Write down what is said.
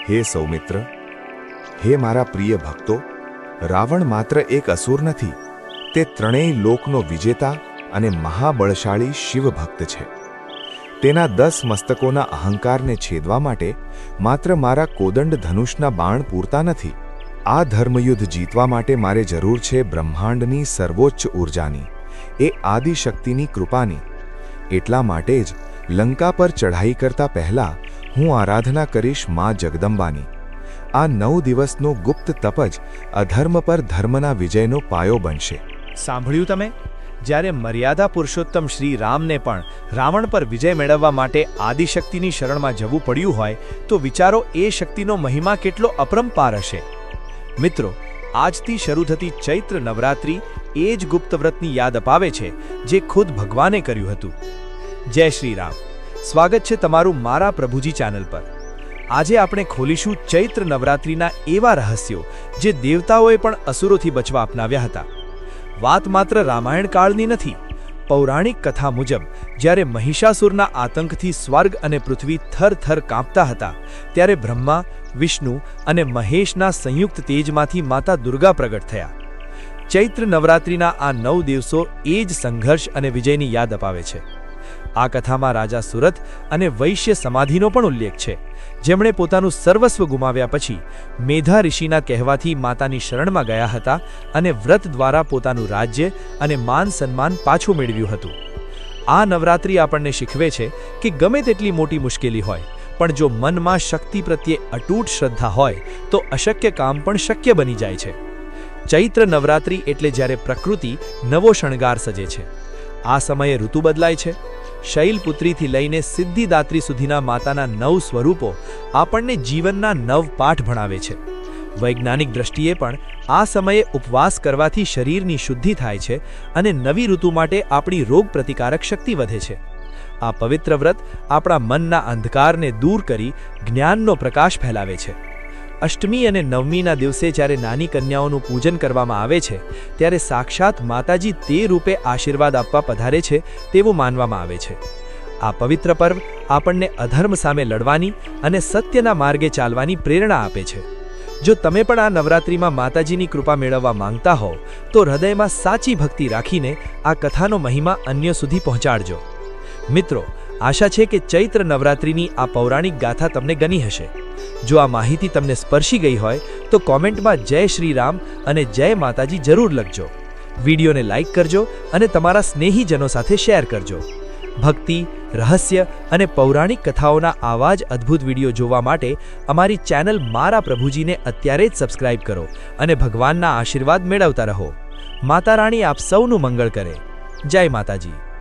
હે સૌમિત્ર, હે મારા પ્રિય ભક્તો, રાવણ માત્ર એક અસુર નથી, તે ત્રણેય લોકનો વિજેતા અને મહાબળશાળી શિવભક્ત છે. તેના 10 મસ્તકોના અહંકારને છેદવા માટે માત્ર મારા કોદંડ ધનુષના બાણ પૂરતા નથી. આ ધર્મયુદ્ધ જીતવા માટે મારે જરૂર છે બ્રહ્માંડની સર્વોચ્ચ ઊર્જાની, એ આદિશક્તિની કૃપાની. એટલા માટે જ લંકા પર ચઢાઈ કરતા પહેલા હું આરાધના કરીશ મા જગદંબાની. આ 9 દિવસનો ગુપ્ત તપ જ અધર્મ પર ધર્મના વિજયનો પાયો બનશે. સાંભળ્યું તમે? જ્યારે મર્યાદા પુરુષોત્તમ શ્રી રામને પણ રાવણ પર વિજય મેળવવા માટે આદિશક્તિની શરણમાં જવું પડ્યું હોય તો વિચારો એ શક્તિનો મહિમા કેટલો અપરંપાર હશે. મિત્રો, આજથી શરૂ થતી ચૈત્ર નવરાત્રિ એ જ ગુપ્ત વ્રતની યાદ અપાવે છે જે ખુદ ભગવાને કર્યું હતું. જય શ્રી રામ. સ્વાગત છે તમારું મારા પ્રભુજી ચેનલ પર. આજે આપણે ખોલીશું ચૈત્ર નવરાત્રિના એવા રહસ્યો જે દેવતાઓએ પણ અસુરોથી બચવા અપનાવ્યા હતા. વાત માત્ર રામાયણ કાળની નથી. પૌરાણિક કથા મુજબ જ્યારે મહિષાસુરના આતંકથી સ્વર્ગ અને પૃથ્વી થરથર કાંપતા હતા, ત્યારે બ્રહ્મા, વિષ્ણુ અને મહેશના સંયુક્ત તેજમાંથી માતા દુર્ગા પ્રગટ થયા. ચૈત્ર નવરાત્રિના આ 9 દિવસો એ જ સંઘર્ષ અને વિજયની યાદ અપાવે છે. આ કથામાં રાજા સુરથ અને વૈશ્ય સમાધિનો પણ ઉલ્લેખ છે, જેમણે પોતાનું સર્વસ્વ ગુમાવ્યા પછી મેધા ઋષિના કહેવાથી માતાની શરણમાં ગયા હતા અને વ્રત દ્વારા પોતાનું રાજ્ય અને માન સન્માન પાછું મેળવ્યું હતું. આ નવરાત્રિ આપણને શીખવે છે કે ગમે તેટલી મોટી મુશ્કેલી હોય, પણ જો મનમાં શક્તિ પ્રત્યે અતૂટ શ્રદ્ધા હોય તો અશક્ય કામ પણ શક્ય બની જાય છે. ચૈત્ર નવરાત્રિ એટલે જ્યારે પ્રકૃતિ નવો શણગાર સજે છે. આ સમયે ઋતુ બદલાય છે. શૈલપુત્રીથી લઈને સિદ્ધિદાત્રી સુધીના માતાના 9 સ્વરૂપો આપણને જીવનના 9 પાઠ ભણાવે છે. વૈજ્ઞાનિક દ્રષ્ટિએ પણ આ સમયે ઉપવાસ કરવાથી શરીરની શુદ્ધિ થાય છે અને નવી ઋતુ માટે આપણી રોગ પ્રતિકારક શક્તિ વધે છે. આ પવિત્ર વ્રત આપણા મનના અંધકારને દૂર કરી જ્ઞાનનો પ્રકાશ ફેલાવે છે. અષ્ટમી અને નવમીના દિવસે જ્યારે નાની કન્યાઓનું પૂજન કરવામાં આવે છે, ત્યારે સાક્ષાત માતાજી તે રૂપે આશીર્વાદ આપવા પધારે છે તેવું માનવામાં આવે છે. આ પવિત્ર પર્વ આપણને અધર્મ સામે લડવાની અને સત્યના માર્ગે ચાલવાની પ્રેરણા આપે છે. જો તમે પણ આ નવરાત્રિમાં માતાજીની કૃપા મેળવવા માંગતા હો તો હૃદયમાં સાચી ભક્તિ રાખીને આ કથાનો મહિમા અન્ય સુધી પહોંચાડજો. મિત્રો, આશા છે કે ચૈત્ર નવરાત્રિની આ પૌરાણિક ગાથા તમને ગમી હશે. જો આ માહિતી તમને સ્પર્શી ગઈ હોય તો કોમેન્ટમાં જય શ્રી રામ અને જય માતાજી જરૂર લખજો. વિડીયોને લાઇક કરજો અને તમારા સ્નેહીજનો સાથે શેર કરજો. ભક્તિ, રહસ્ય અને પૌરાણિક કથાઓના આવા જ અદ્ભુત વિડીયો જોવા માટે અમારી ચેનલ મારા પ્રભુજીને અત્યારે જ સબસ્ક્રાઇબ કરો અને ભગવાનના આશીર્વાદ મેળવતા રહો. માતા રાણી આપ સૌનું મંગળ કરે. જય માતાજી.